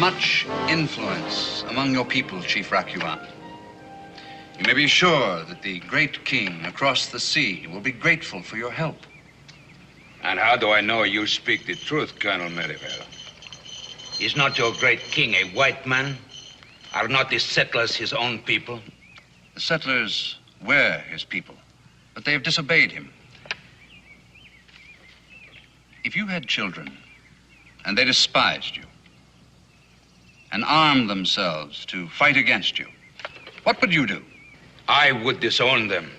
much influence among your people, Chief Rakuan. You may be sure that the great king across the sea will be grateful for your help. And how do I know you speak the truth, Colonel Merivale? Is not your great king a white man? Are not the settlers his own people? The settlers were his people, but they have disobeyed him. If you had children and they despised you and armed themselves to fight against you, what would you do? I would disown them.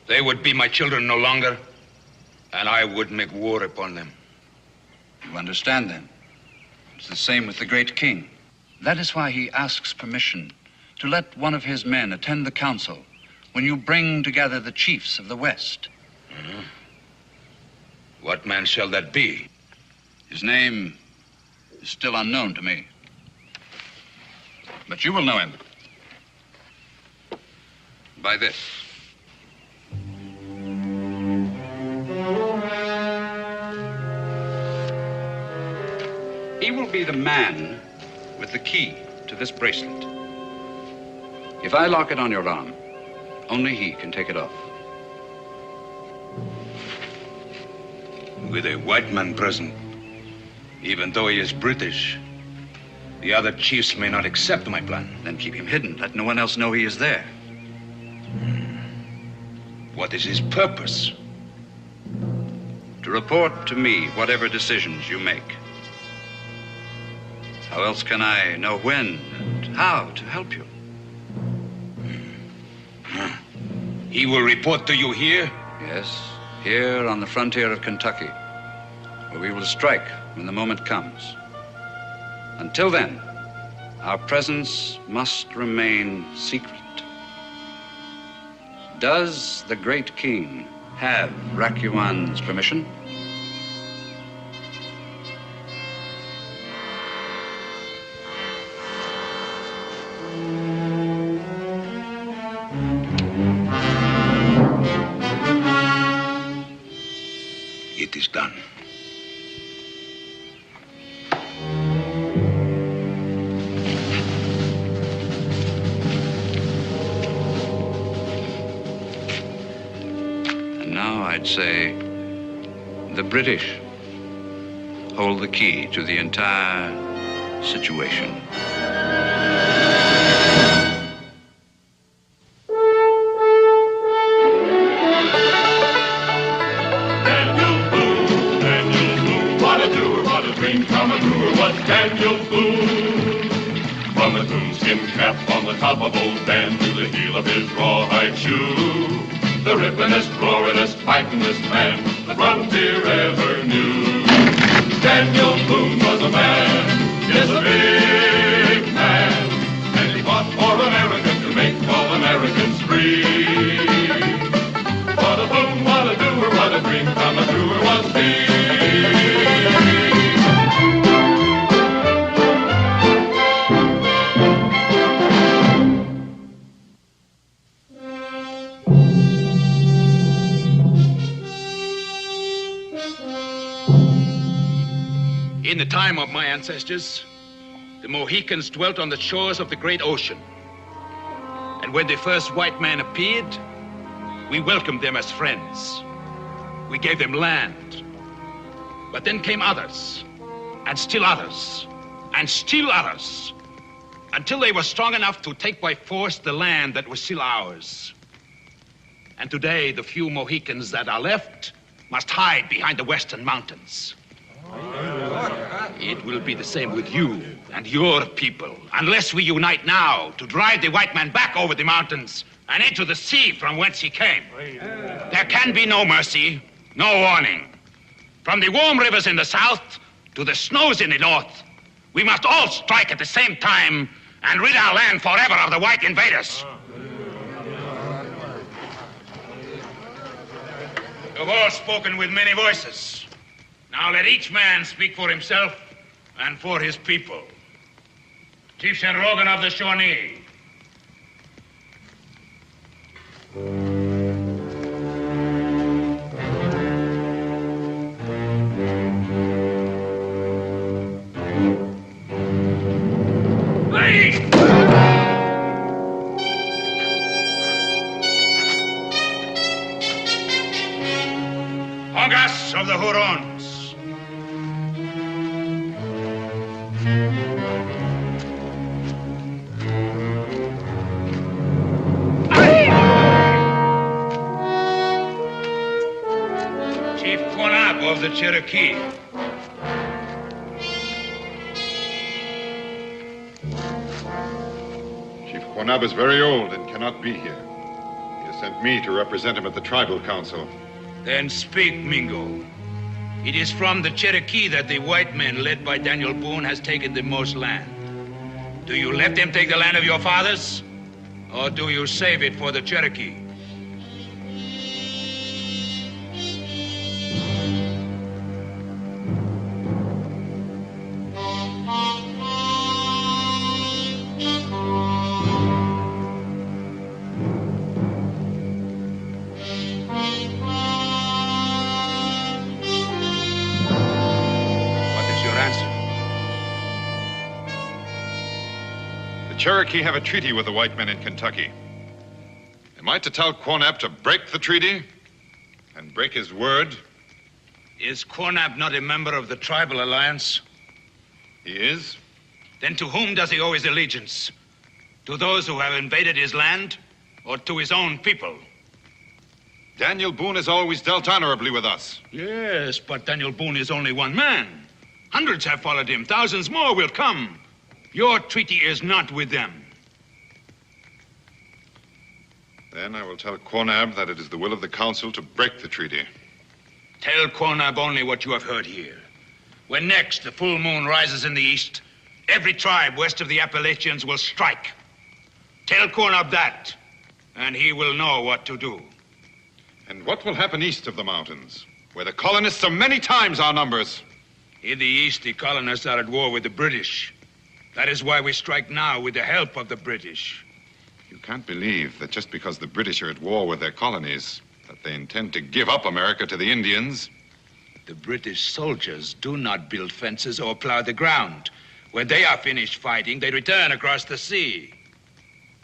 They would be my children no longer, and I would make war upon them. You understand, then? It's the same with the great king. That is why he asks permission to let one of his men attend the council when you bring together the chiefs of the West. Mm-hmm. What man shall that be? His name is still unknown to me. But you will know him. By this. He will be the man with the key to this bracelet. If I lock it on your arm, only he can take it off. With a white man present, even though he is British, the other chiefs may not accept my plan. Then keep him hidden. Let no one else know he is there. What is his purpose? To report to me whatever decisions you make. How else can I know when and how to help you? He will report to you here? Yes, here on the frontier of Kentucky, where we will strike when the moment comes. Until then, our presence must remain secret. Does the great king have Rakuan's permission? It is done. And now I'd say the British hold the key to the entire situation. Daniel Boone. From a coonskin cap on the top of old Dan to the heel of his rawhide shoe, the rippin'est, roarin'est, fightin'est man the frontier ever knew. Daniel Boone was a man, yes, a big man, and he fought for America to make all Americans free. What a Boone, what a doer, what a dream come truer was he. In the time of my ancestors, the Mohicans dwelt on the shores of the great ocean. And when the first white man appeared, we welcomed them as friends. We gave them land. But then came others, and still others, and still others, until they were strong enough to take by force the land that was still ours. And today, the few Mohicans that are left must hide behind the western mountains. It will be the same with you and your people, unless we unite now to drive the white man back over the mountains and into the sea from whence he came. There can be no mercy, no warning. From the warm rivers in the south to the snows in the north, we must all strike at the same time and rid our land forever of the white invaders. You've all spoken with many voices. Now let each man speak for himself and for his people. Chief St. Rogan of the Shawnee. among us of the Hurons. Chief Quanab of the Cherokee. Chief Quanab is very old and cannot be here. He has sent me to represent him at the tribal council. Then speak, Mingo. It is from the Cherokee that the white men, led by Daniel Boone, has taken the most land. Do you let them take the land of your fathers? Or do you save it for the Cherokee? Cherokee have a treaty with the white men in Kentucky. Am I to tell Quanab to break the treaty and break his word? Is Quanab not a member of the tribal alliance? He is. Then to whom does he owe his allegiance? To those who have invaded his land, or to his own people? Daniel Boone has always dealt honorably with us. Yes, but Daniel Boone is only one man. Hundreds have followed him. Thousands more will come. Your treaty is not with them. Then I will tell Quanab that it is the will of the council to break the treaty. Tell Quanab only what you have heard here. When next the full moon rises in the east, every tribe west of the Appalachians will strike. Tell Quanab that, and he will know what to do. And what will happen east of the mountains, where the colonists are many times our numbers? In the east, the colonists are at war with the British. That is why we strike now with the help of the British. You can't believe that just because the British are at war with their colonies, that they intend to give up America to the Indians. The British soldiers do not build fences or plow the ground. When they are finished fighting, they return across the sea.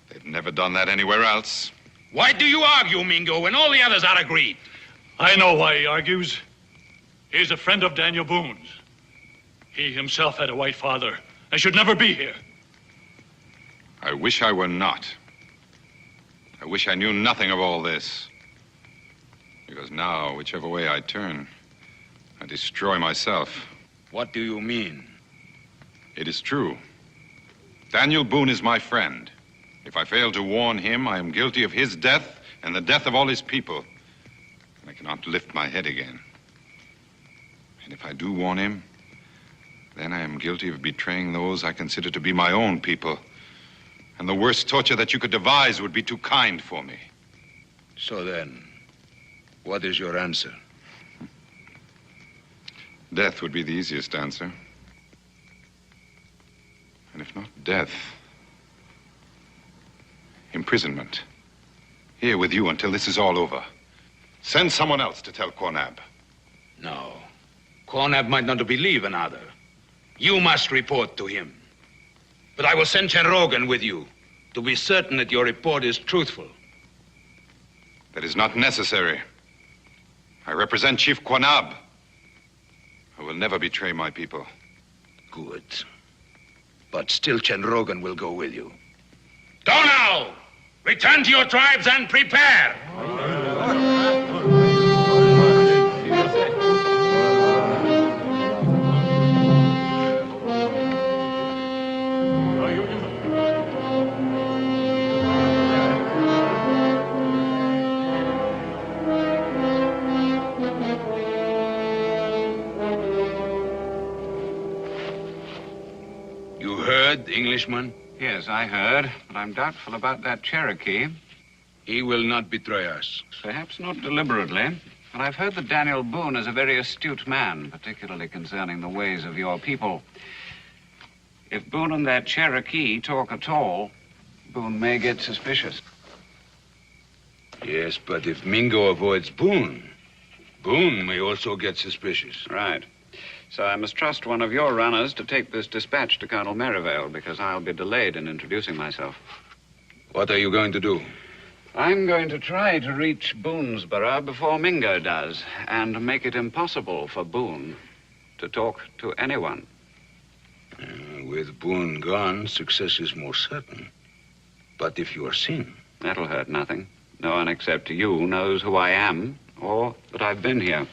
They've never done that anywhere else. Why do you argue, Mingo, when all the others are agreed? I know why he argues. He's a friend of Daniel Boone's. He himself had a white father. I should never be here. I wish I were not. I wish I knew nothing of all this. Because now, whichever way I turn, I destroy myself. What do you mean? It is true. Daniel Boone is my friend. If I fail to warn him, I am guilty of his death and the death of all his people. And I cannot lift my head again. And if I do warn him, then I am guilty of betraying those I consider to be my own people. And the worst torture that you could devise would be too kind for me. So then, what is your answer? Death would be the easiest answer. And if not death, imprisonment. Here with you until this is all over. Send someone else to tell Quanab. No. Quanab might not believe another. You must report to him. But I will send Chanrogan with you to be certain that your report is truthful. That is not necessary. I represent Chief Quanab. I will never betray my people. Good. But still Chanrogan will go with you. Go now! Return to your tribes and prepare! You heard, Englishman? Yes, I heard, but I'm doubtful about that Cherokee. He will not betray us. Perhaps not deliberately, but I've heard that Daniel Boone is a very astute man, particularly concerning the ways of your people. If Boone and that Cherokee talk at all, Boone may get suspicious. Yes, but if Mingo avoids Boone, Boone may also get suspicious. Right. So I must trust one of your runners to take this dispatch to Colonel Merivale, because I'll be delayed in introducing myself. What are you going to do? I'm going to try to reach Boonesboro before Mingo does, and make it impossible for Boone to talk to anyone. With Boone gone, success is more certain. But if you are seen... That'll hurt nothing. No one except you knows who I am, or that I've been here.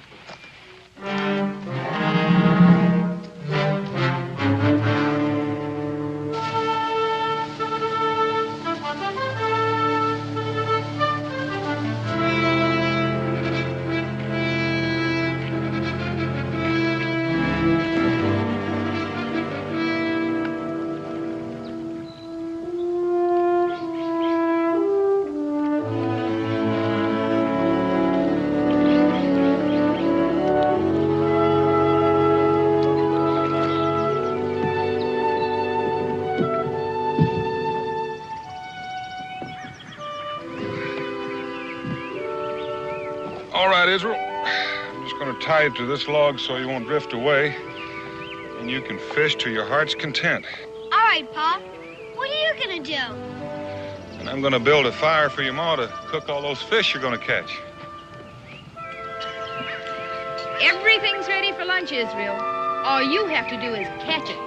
All right, Israel. I'm just going to tie you to this log so you won't drift away. And you can fish to your heart's content. All right, Pa. What are you gonna do? And I'm going to build a fire for your ma to cook all those fish you're going to catch. Everything's ready for lunch, Israel. All you have to do is catch it.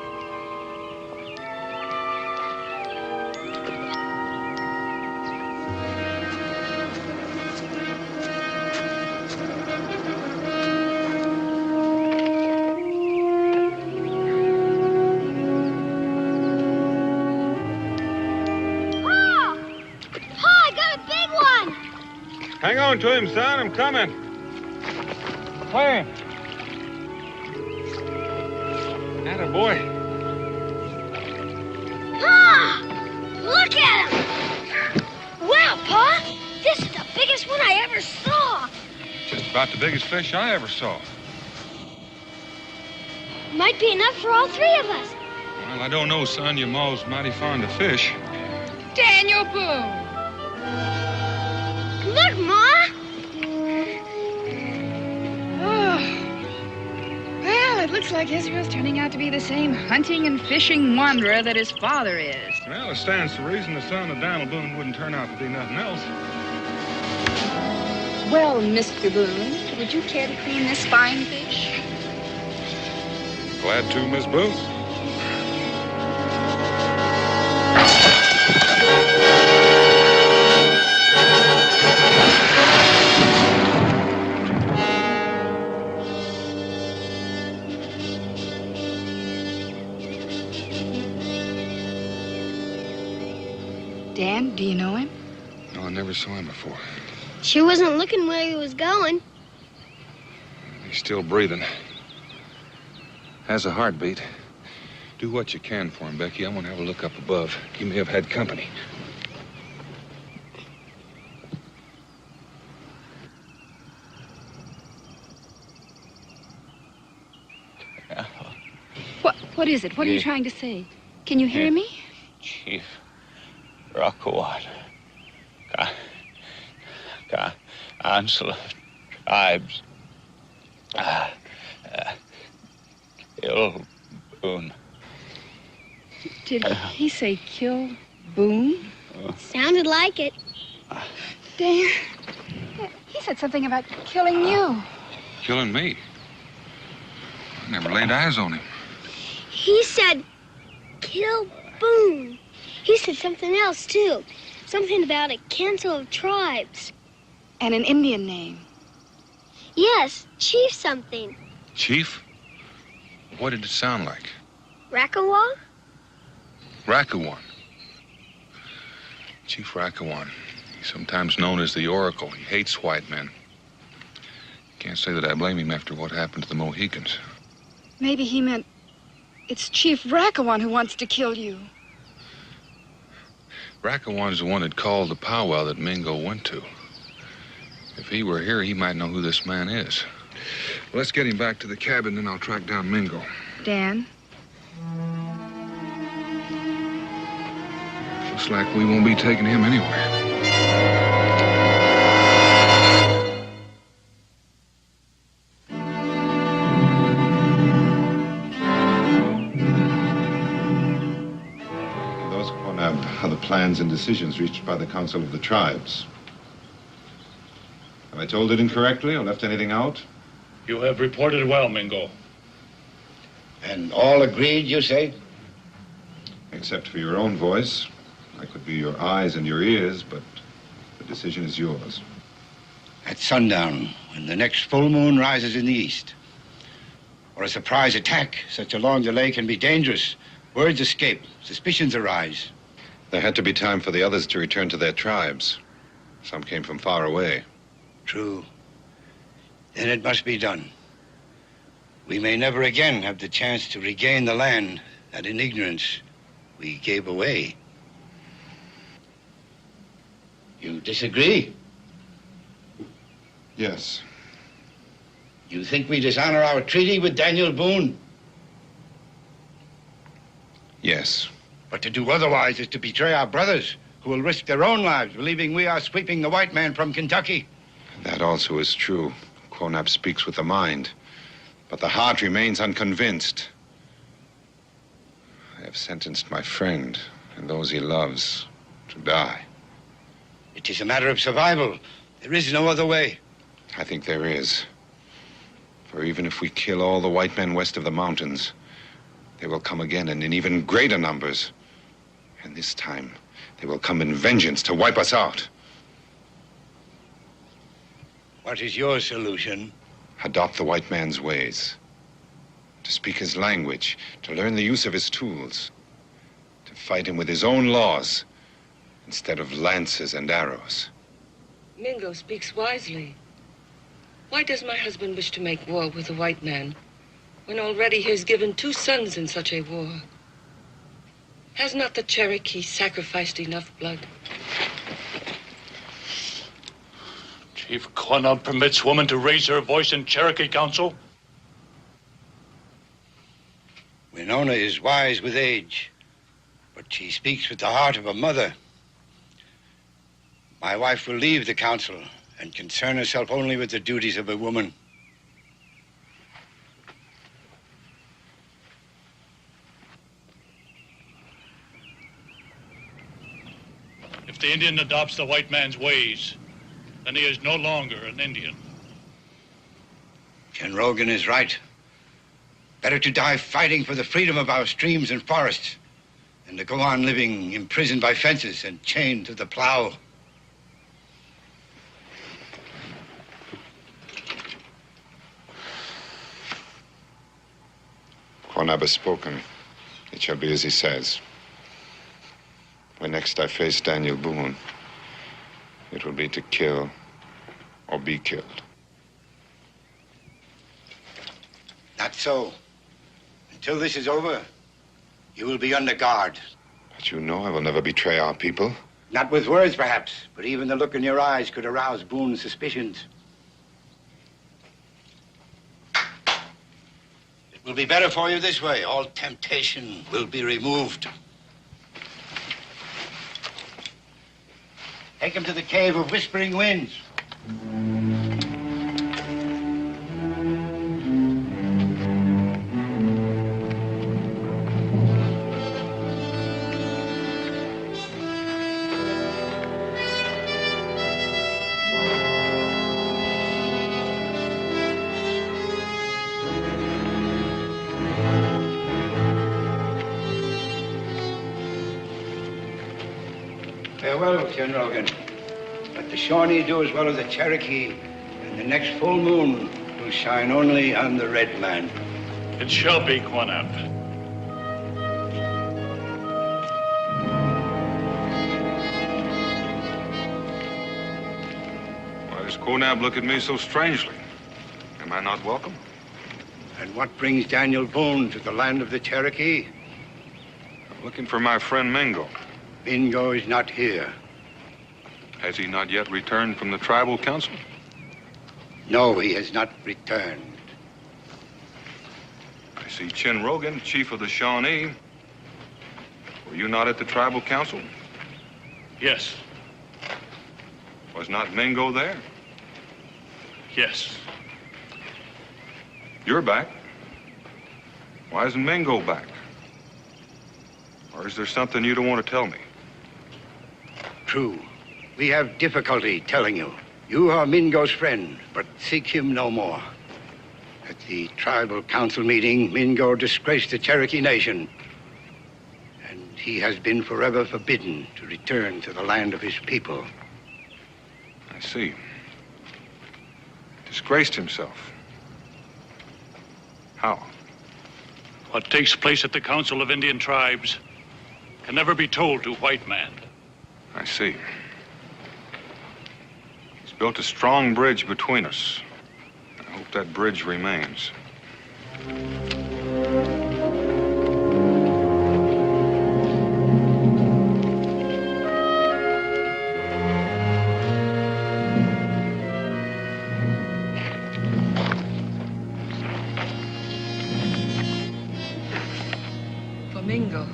Hang on to him, son. I'm coming. Where? Atta boy. Pa! Look at him! Wow, Pa! This is the biggest one I ever saw. Just about the biggest fish I ever saw. Might be enough for all three of us. Well, I don't know, son. Your ma's mighty fond of fish. Daniel Boone. Look, Ma! Oh. Well, it looks like Israel's turning out to be the same hunting and fishing wanderer that his father is. Well, it stands to reason the son of Daniel Boone wouldn't turn out to be nothing else. Well, Mr. Boone, would you care to clean this fine fish? Glad to, Miss Boone. Dan, do you know him? No, I never saw him before. She wasn't looking where he was going. He's still breathing. Has a heartbeat. Do what you can for him, Becky. I want to have a look up above. He may have had company. What is it? What are you trying to say? Can you hear me? Chief Rockawat. Council of Tribes. Kill Boone. Did he say kill Boone? Sounded like it. Dan, he said something about killing you. Killing me? I never laid eyes on him. He said, kill Boone. He said something else, too. Something about a council of tribes. And an Indian name. Yes, Chief something. Chief? What did it sound like? Rakawa? Rakawan. Chief Rakawan. He's sometimes known as the Oracle. He hates white men. Can't say that I blame him after what happened to the Mohicans. Maybe he meant it's Chief Rakawan who wants to kill you. Rakawan's the one that called the powwow that Mingo went to. If he were here, he might know who this man is. Well, let's get him back to the cabin, then I'll track down Mingo. Dan? Looks like we won't be taking him anywhere. Those are the plans and decisions reached by the Council of the Tribes. I told it incorrectly or left anything out? You have reported well, Mingo. And all agreed, you say? Except for your own voice. I could be your eyes and your ears, but the decision is yours. At sundown, when the next full moon rises in the east. Or a surprise attack. Such a long delay can be dangerous. Words escape. Suspicions arise. There had to be time for the others to return to their tribes. Some came from far away. True. Then it must be done. We may never again have the chance to regain the land that in ignorance we gave away. You disagree? Yes. You think we dishonor our treaty with Daniel Boone? Yes. But to do otherwise is to betray our brothers, who will risk their own lives, believing we are sweeping the white man from Kentucky. That also is true. Quonab speaks with the mind, but the heart remains unconvinced. I have sentenced my friend and those he loves to die. It is a matter of survival. There is no other way. I think there is. For even if we kill all the white men west of the mountains, they will come again and in even greater numbers. And this time, they will come in vengeance to wipe us out. What is your solution? Adopt the white man's ways. To speak his language, to learn the use of his tools. To fight him with his own laws, instead of lances and arrows. Mingo speaks wisely. Why does my husband wish to make war with the white man, when already he has given 2 sons in such a war? Has not the Cherokee sacrificed enough blood? Chief Quonab permits woman to raise her voice in Cherokee Council? Winona is wise with age, but she speaks with the heart of a mother. My wife will leave the council and concern herself only with the duties of a woman. If the Indian adopts the white man's ways, then he is no longer an Indian. Ken Rogan is right. Better to die fighting for the freedom of our streams and forests than to go on living imprisoned by fences and chained to the plow. Quonab has spoken. It shall be as he says. When next I face Daniel Boone, it will be to kill or be killed. Not so. Until this is over, you will be under guard. But you know I will never betray our people. Not with words, perhaps, but even the look in your eyes could arouse Boone's suspicions. It will be better for you this way. All temptation will be removed. Take him to the cave of Whispering Winds. Farewell, Ken Rogan. Let the Shawnee do as well as the Cherokee, and the next full moon will shine only on the red man. It shall be, Quonab. Why does Quonab look at me so strangely? Am I not welcome? And what brings Daniel Boone to the land of the Cherokee? I'm looking for my friend Mingo. Mingo is not here. Has he not yet returned from the tribal council? No, he has not returned. I see Chin Rogan, chief of the Shawnee. Were you not at the tribal council? Yes. Was not Mingo there? Yes. You're back. Why isn't Mingo back? Or is there something you don't want to tell me? True. We have difficulty telling you. You are Mingo's friend, but seek him no more. At the tribal council meeting, Mingo disgraced the Cherokee Nation. And he has been forever forbidden to return to the land of his people. I see. Disgraced himself. How? What takes place at the Council of Indian Tribes can never be told to white man. I see. He's built a strong bridge between us. I hope that bridge remains. Mingo.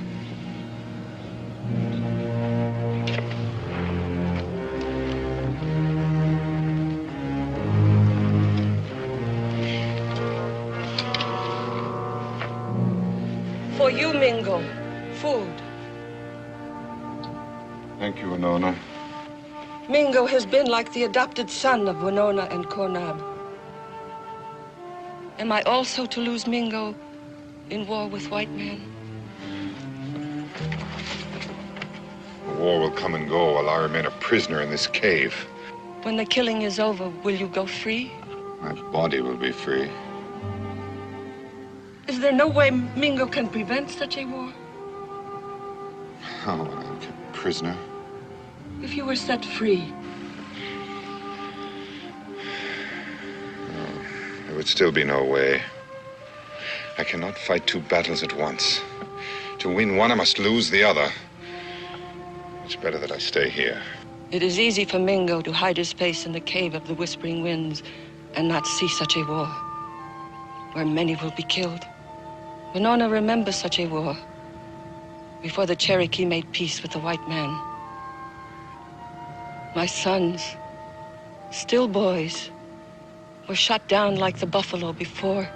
For you, Mingo, food. Thank you, Winona. Mingo has been like the adopted son of Winona and Cornab. Am I also to lose Mingo in war with white men? The war will come and go while I remain a prisoner in this cave. When the killing is over, will you go free? My body will be free. Is there no way Mingo can prevent such a war? How will I be kept prisoner? If you were set free. No, there would still be no way. I cannot fight two battles at once. To win one, I must lose the other. It's better that I stay here. It is easy for Mingo to hide his face in the cave of the Whispering Winds and not see such a war, where many will be killed. Winona remembers such a war, before the Cherokee made peace with the white man. My sons, still boys, were shot down like the buffalo before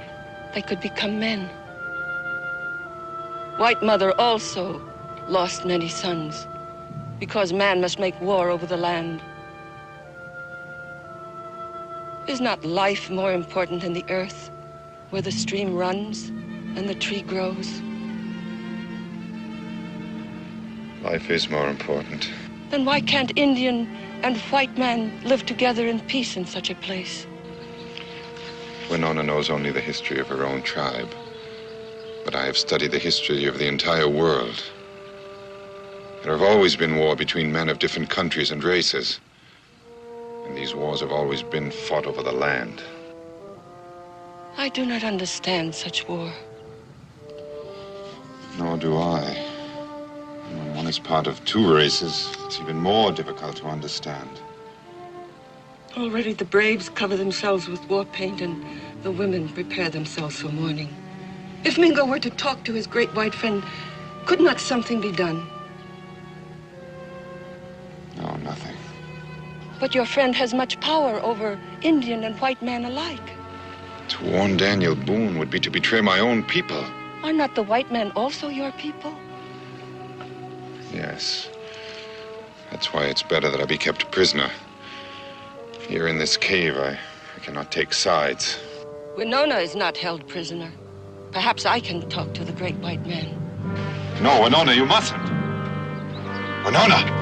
they could become men. White Mother also lost many sons, because man must make war over the land. Is not life more important than the earth, where the stream runs and the tree grows? Life is more important. Then why can't Indian and white man live together in peace in such a place? Winona knows only the history of her own tribe. But I have studied the history of the entire world. There have always been war between men of different countries and races. And these wars have always been fought over the land. I do not understand such war. Nor do I. And when one is part of two races, it's even more difficult to understand. Already the braves cover themselves with war paint and the women prepare themselves for mourning. If Mingo were to talk to his great white friend, could not something be done? No, nothing. But your friend has much power over Indian and white man alike. To warn Daniel Boone would be to betray my own people. Are not the white men also your people? Yes. That's why it's better that I be kept prisoner. Here in this cave, I cannot take sides. Winona is not held prisoner. Perhaps I can talk to the great white man. No, Winona, you mustn't. Winona!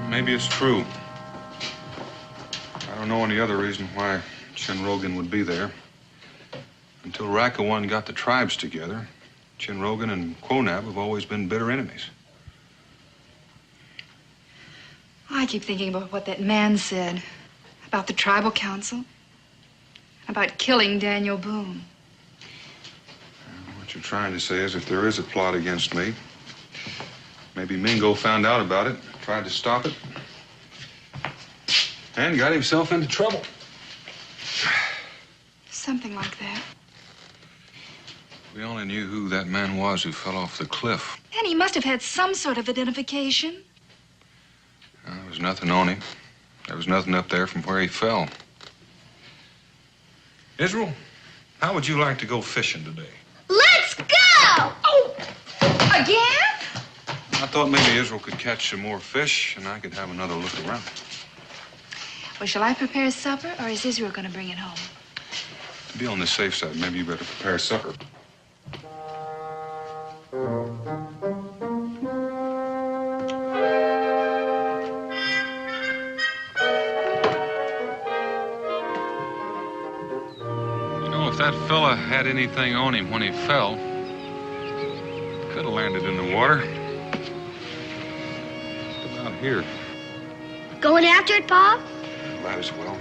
Maybe it's true. I don't know any other reason why Chinrogan would be there. Until Rakawan got the tribes together, Chinrogan and Quonab have always been bitter enemies. I keep thinking about what that man said about the tribal council, about killing Daniel Boone. What you're trying to say is if there is a plot against me, maybe Mingo found out about it, tried to stop it, and got himself into trouble. Something like that. We only knew who that man was who fell off the cliff. And he must have had some sort of identification. There was nothing on him. There was nothing up there from where he fell. Israel, how would you like to go fishing today? Let's go! Oh, Again? I thought maybe Israel could catch some more fish and I could have another look around. Well, shall I prepare supper, or is Israel going to bring it home? To be on the safe side, maybe you better prepare supper. If that fella had anything on him when he fell, could have landed in the water. About here. Going after it, Pa? Might as well.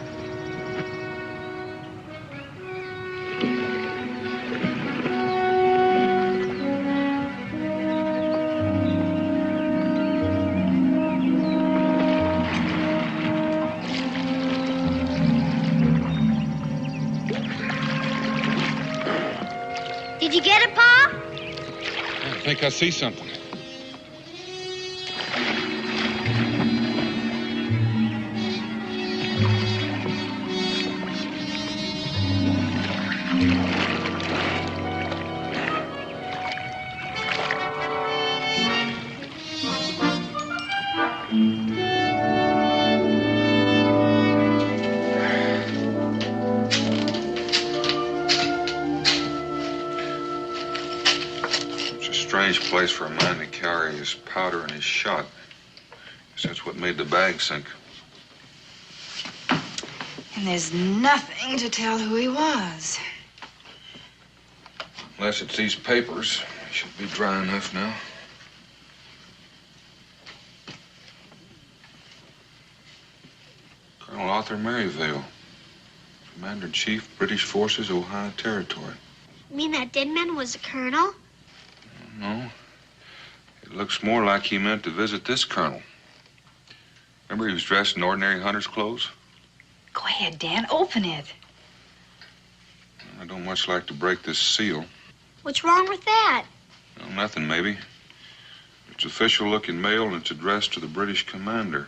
Did you get it, Pa? I think I see something. Strange place for a man to carry his powder and his shot. Guess that's what made the bag sink. And there's nothing to tell who he was. Unless it's these papers. They should be dry enough now. Colonel Arthur Merivale, Commander-in-Chief, British Forces, Ohio Territory. You mean that dead man was a colonel? No. It looks more like he meant to visit this colonel. Remember he was dressed in ordinary hunter's clothes? Go ahead, Dan. Open it. I don't much like to break this seal. What's wrong with that? Well, nothing, maybe. It's official-looking mail, and it's addressed to the British commander.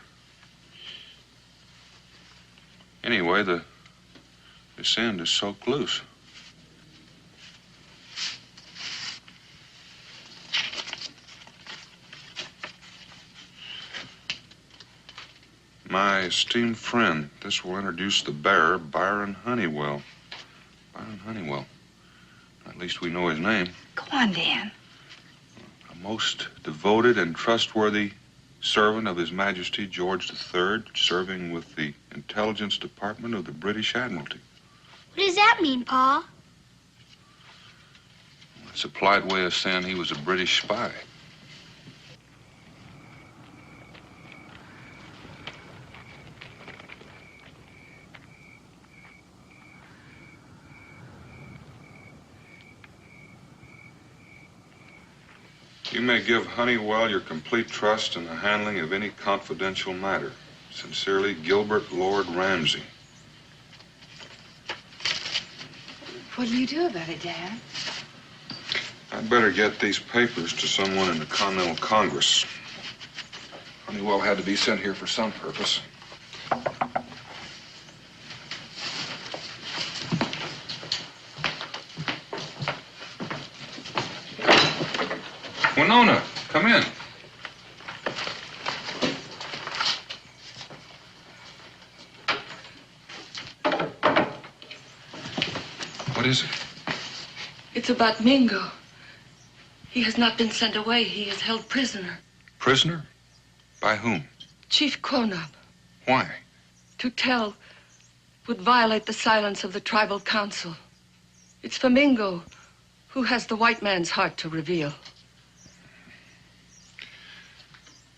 Anyway, this end is soaked loose. My esteemed friend, this will introduce the bearer, Byron Honeywell. Byron Honeywell. At least we know his name. Go on, Dan. A most devoted and trustworthy servant of His Majesty George III, serving with the Intelligence Department of the British Admiralty. What does that mean, Pa? It's a polite way of saying he was a British spy. You may give Honeywell your complete trust in the handling of any confidential matter. Sincerely, Gilbert Lord Ramsay. What do you do about it, Dan? I'd better get these papers to someone in the Continental Congress. Honeywell had to be sent here for some purpose. Winona, come in. What is it? It's about Mingo. He has not been sent away. He is held prisoner. Prisoner? By whom? Chief Conab. Why? To tell would violate the silence of the tribal council. It's for Mingo, who has the white man's heart to reveal.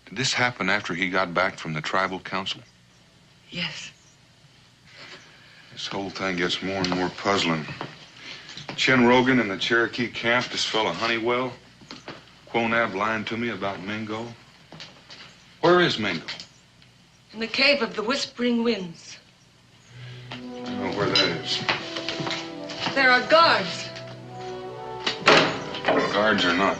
Did this happen after he got back from the tribal council? Yes. This whole thing gets more and more puzzling. Chin Rogan in the Cherokee camp, this fellow Honeywell. Quonab lying to me about Mingo. Where is Mingo? In the cave of the Whispering Winds. I don't know where that is. There are guards. Guards or not.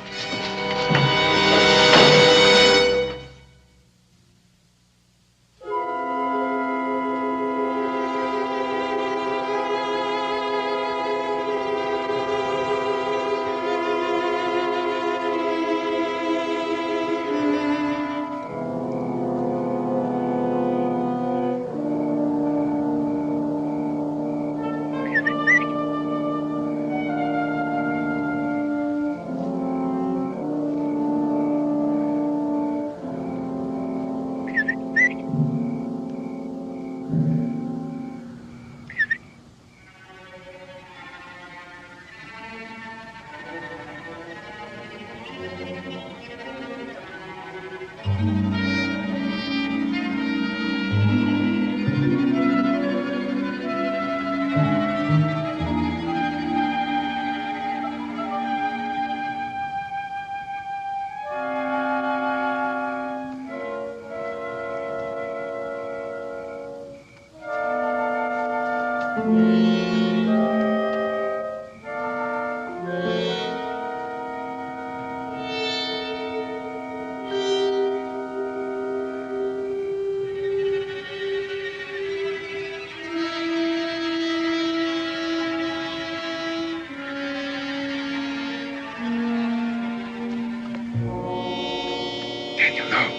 Daniel, no.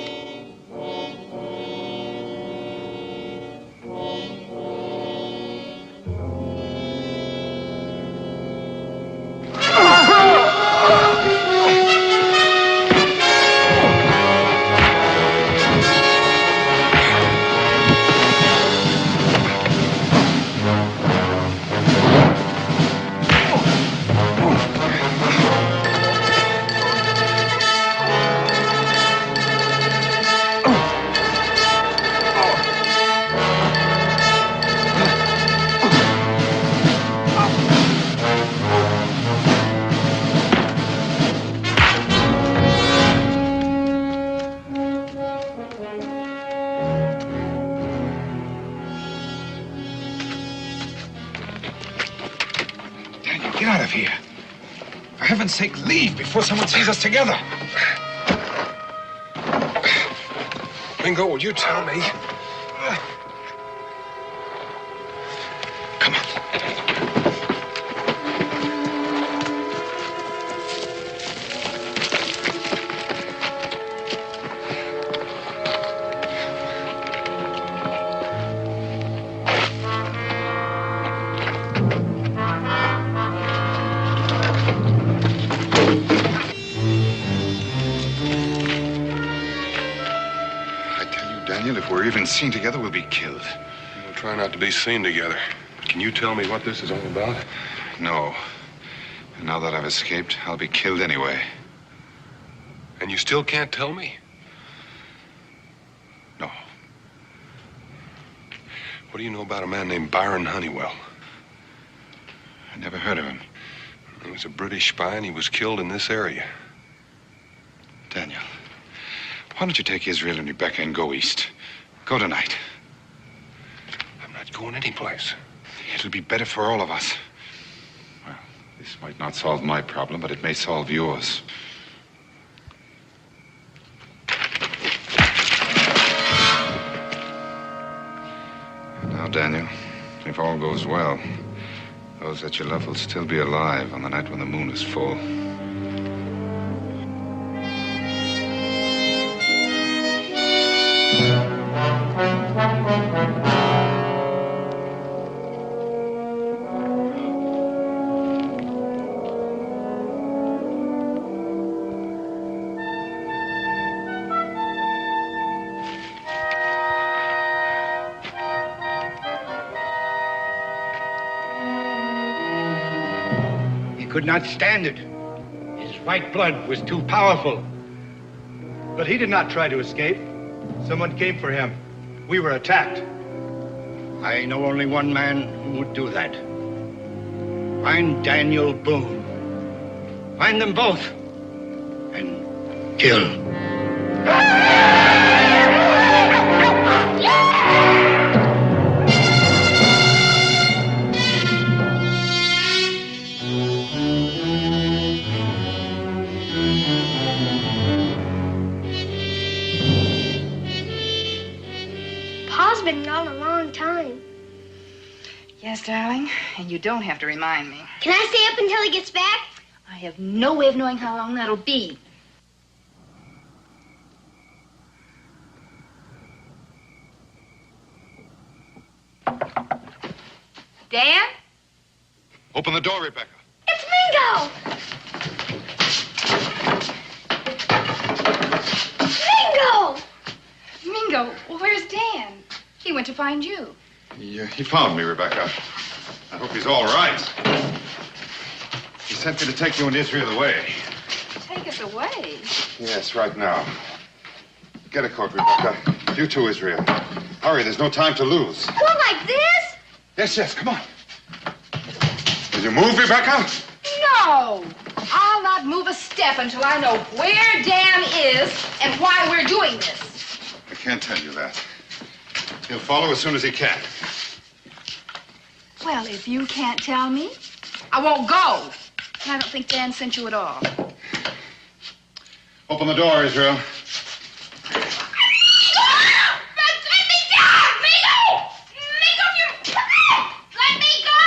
Get out of here. For heaven's sake, leave before someone sees us together. Mingo, will you tell me? Come on. Daniel, if we're even seen together, we'll be killed. We'll try not to be seen together. Can you tell me what this is all about? No. And now that I've escaped, I'll be killed anyway. And you still can't tell me? No. What do you know about a man named Byron Honeywell? I never heard of him. He was a British spy, and he was killed in this area. Daniel, why don't you take Israel and Rebecca and go east? Go tonight. I'm not going anyplace. It'll be better for all of us. Well, this might not solve my problem, but it may solve yours. Now, Daniel, if all goes well, those that you love will still be alive on the night when the moon is full. Could not stand it. His white blood was too powerful. But he did not try to escape. Someone came for him. We were attacked. I know only one man who would do that. Find Daniel Boone. Find them both. And kill. Pa's been gone a long time. Yes, darling, and you don't have to remind me. Can I stay up until he gets back? I have no way of knowing how long that'll be. Dan? Open the door, Rebecca. It's Mingo! Mingo! Mingo, where's Dan? He went to find you. He found me, Rebecca. I hope he's all right. He sent me to take you and Israel away. Take us away? Yes, right now. Get a coat, Rebecca. You too, Israel. Hurry, there's no time to lose. Go like this? Yes, come on. Will you move, Rebecca? No! I'll not move a step until I know where Dan is and why we're doing this. I can't tell you that. He'll follow as soon as he can. Well, if you can't tell me, I won't go. And I don't think Dan sent you at all. Open the door, Israel. Let me down! Mingo! Mingo, you... Let me go!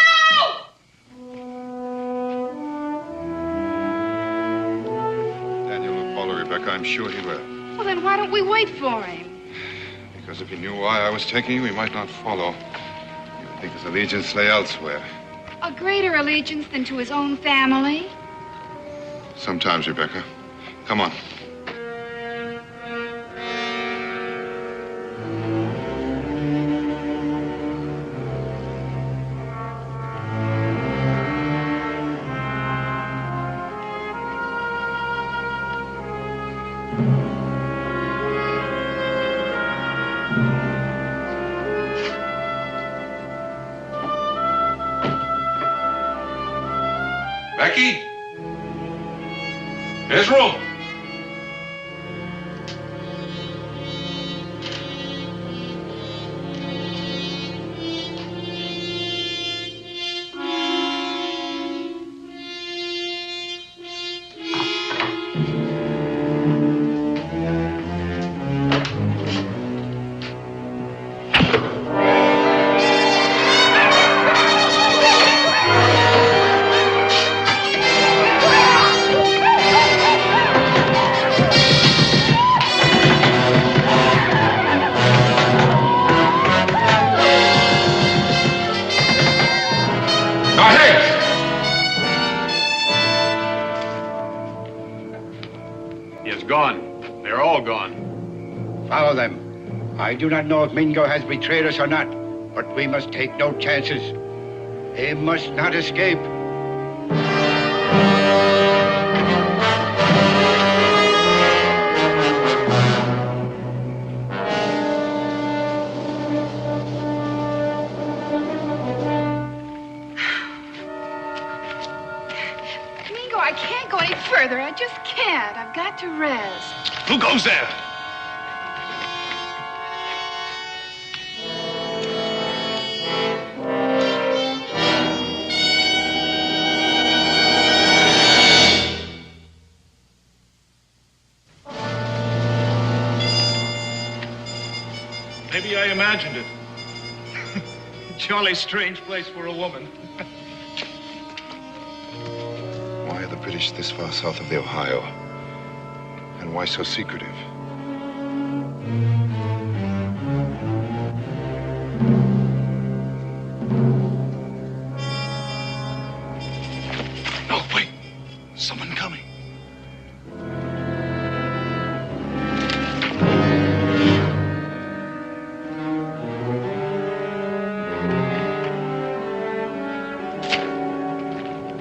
Daniel will follow Rebecca. I'm sure he will. Well, then why don't we wait for him? Because if he knew why I was taking you, he might not follow. He would think his allegiance lay elsewhere. A greater allegiance than to his own family? Sometimes, Rebecca. Come on. Becky? Israel? Follow them. I do not know if Mingo has betrayed us or not, but we must take no chances. He must not escape. Mingo, I can't go any further. I just can't. I've got to rest. Who goes there? Maybe I imagined it. Jolly strange place for a woman. Why are the British this far south of the Ohio? And why so secretive? No, wait. Someone coming.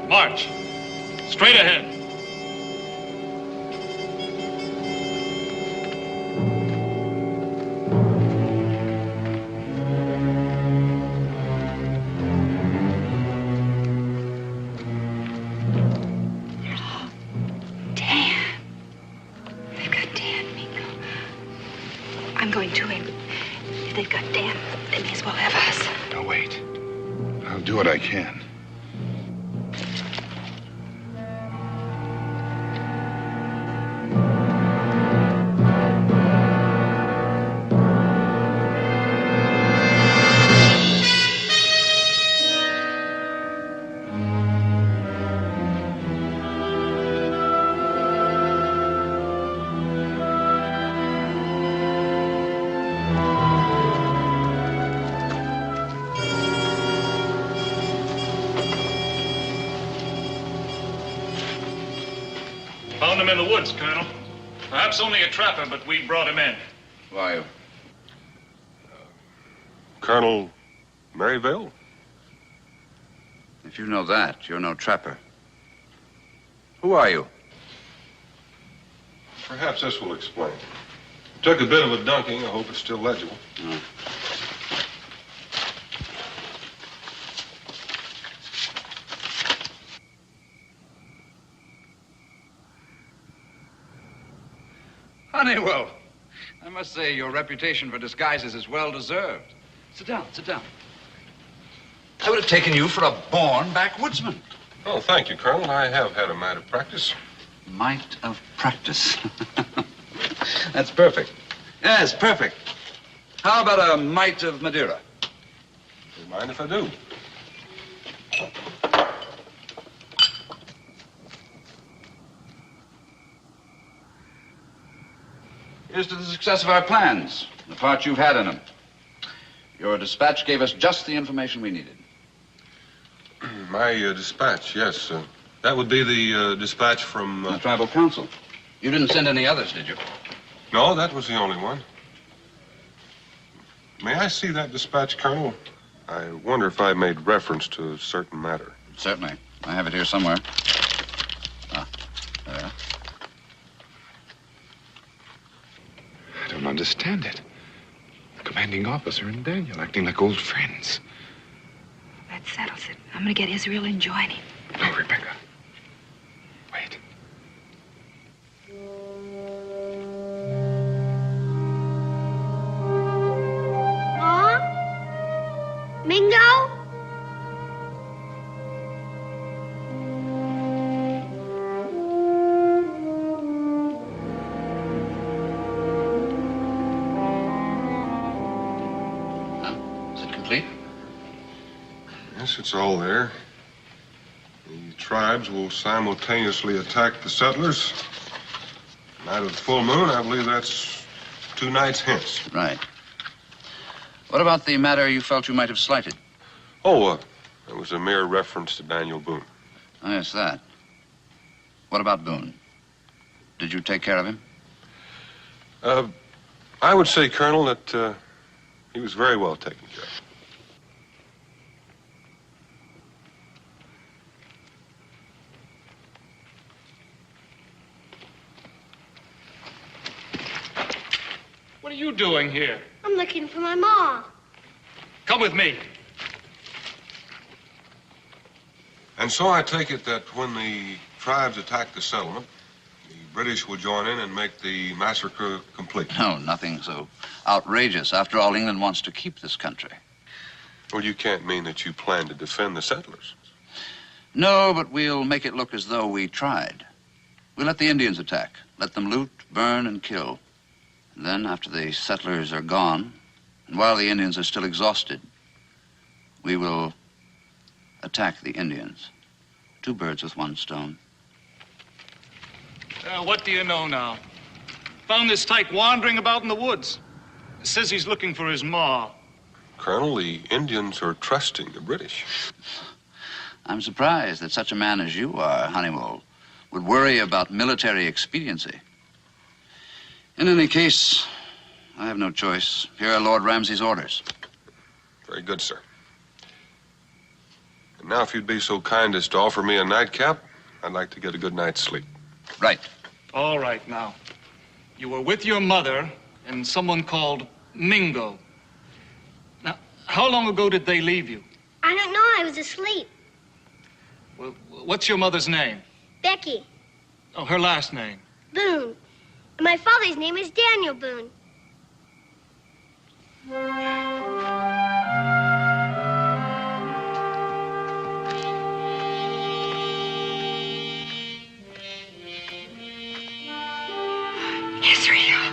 March. Straight ahead. I'm going to him. If they've got Dan, they may as well have us. Now, wait. I'll do what I can. Found him in the woods, Colonel. Perhaps only a trapper, but we brought him in. Who are you? Colonel Maryville? If you know that, you're no trapper. Who are you? Perhaps this will explain. Took a bit of a dunking. I hope it's still legible. Honeywell, I must say your reputation for disguises is well deserved. Sit down, sit down. I would have taken you for a born backwoodsman. Oh, thank you, Colonel. I have had a mite of practice. Mite of practice. That's perfect. Yes, perfect. How about a mite of Madeira? Don't mind if I do. Here's to the success of our plans, the part you've had in them. Your dispatch gave us just the information we needed. My dispatch, yes. That would be the dispatch from... The tribal council. You didn't send any others, did you? No, that was the only one. May I see that dispatch, Colonel? I wonder if I made reference to a certain matter. Certainly. I have it here somewhere. Ah, there. I don't understand it. The commanding officer and Daniel acting like old friends. That settles it. I'm gonna get Israel and join him. No, Rebecca. Wait. Ma? Mingo? Is it complete? Yes, it's all there. The tribes will simultaneously attack the settlers. Night of the full moon, I believe that's 2 nights hence. Right. What about the matter you felt you might have slighted? Oh, it was a mere reference to Daniel Boone. Oh, yes, that. What about Boone? Did you take care of him? I would say, Colonel, that he was very well taken care of. What are you doing here? I'm looking for my ma. Come with me. And so I take it that when the tribes attack the settlement, the British will join in and make the massacre complete. No, nothing so outrageous. After all, England wants to keep this country. Well, you can't mean that you plan to defend the settlers. No, but we'll make it look as though we tried. We'll let the Indians attack. Let them loot, burn, and kill. And then, after the settlers are gone, and while the Indians are still exhausted, we will attack the Indians. 2 birds with 1 stone. What do you know now? Found this tyke wandering about in the woods. Says he's looking for his ma. Colonel, the Indians are trusting the British. I'm surprised that such a man as you are, Honeywell, would worry about military expediency. In any case, I have no choice. Here are Lord Ramsay's orders. Very good, sir. And now, if you'd be so kind as to offer me a nightcap, I'd like to get a good night's sleep. Right. All right, now. You were with your mother and someone called Mingo. Now, how long ago did they leave you? I don't know. I was asleep. Well, what's your mother's name? Becky. Oh, her last name. Boone. And my father's name is Daniel Boone. Israel.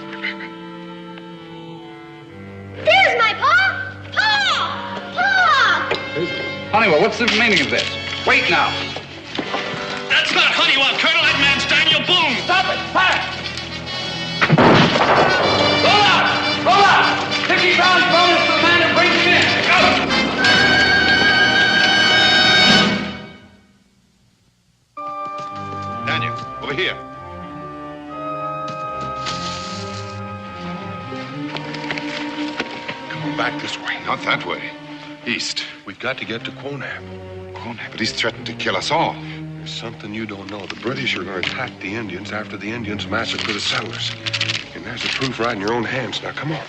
There's my pa! Pa! Pa! Honeywell, what's the meaning of this? Wait now. That's not Honeywell, Colonel. That man's Daniel Boone. Stop it! Fire! Roll out! Roll out! 50 pounds bonus for the man who brings him in. Go! Daniel, over here. Come on, back this way. Not that way. East. We've got to get to Quonab. Quonab, but he's threatened to kill us all. There's something you don't know. The British are going to attack the Indians after the Indians massacre the settlers. And there's the proof right in your own hands. Now, come on.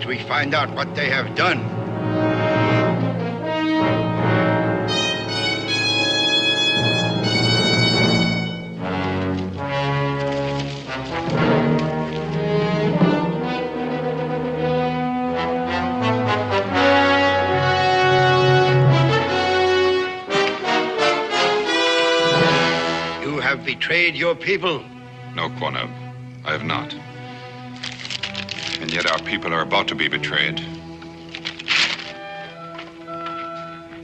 First, we find out what they have done. You have betrayed your people. No, Quanah, I have not. And yet our people are about to be betrayed.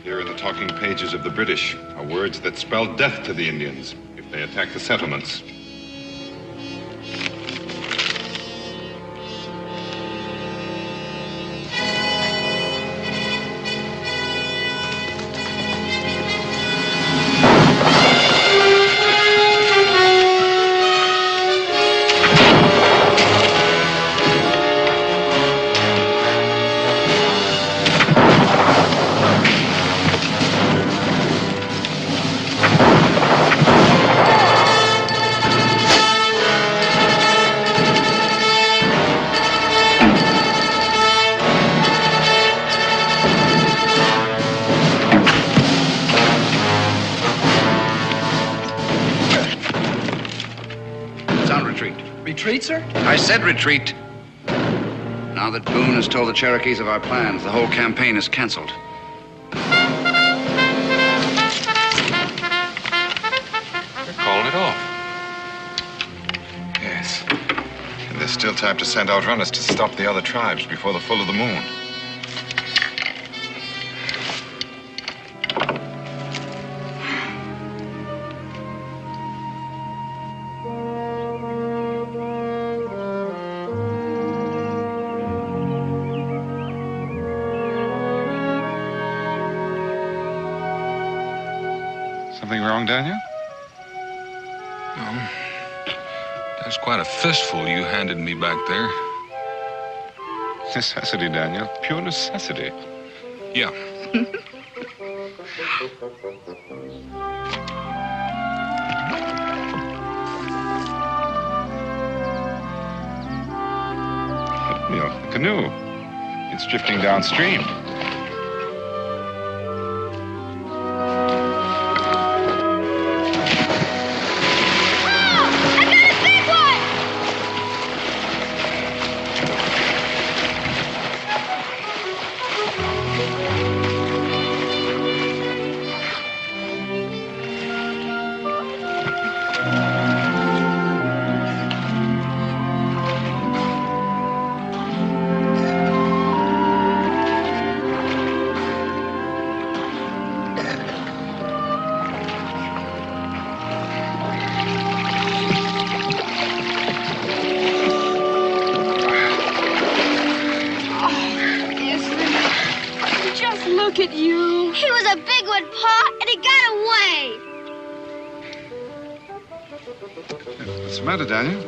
Here in the talking pages of the British are words that spell death to the Indians if they attack the settlements. Retreat, sir? I said retreat. Now that Boone has told the Cherokees of our plans, the whole campaign is canceled. They're calling it off. Yes. And there's still time to send out runners to stop the other tribes before the full of the moon. Something wrong, Daniel? No. That's quite a fistful you handed me back there. Necessity, Daniel. Pure necessity. Yeah. Neil, the canoe. It's drifting downstream. Look at you. He was a big one, Pa, and he got away. What's the matter, Daniel?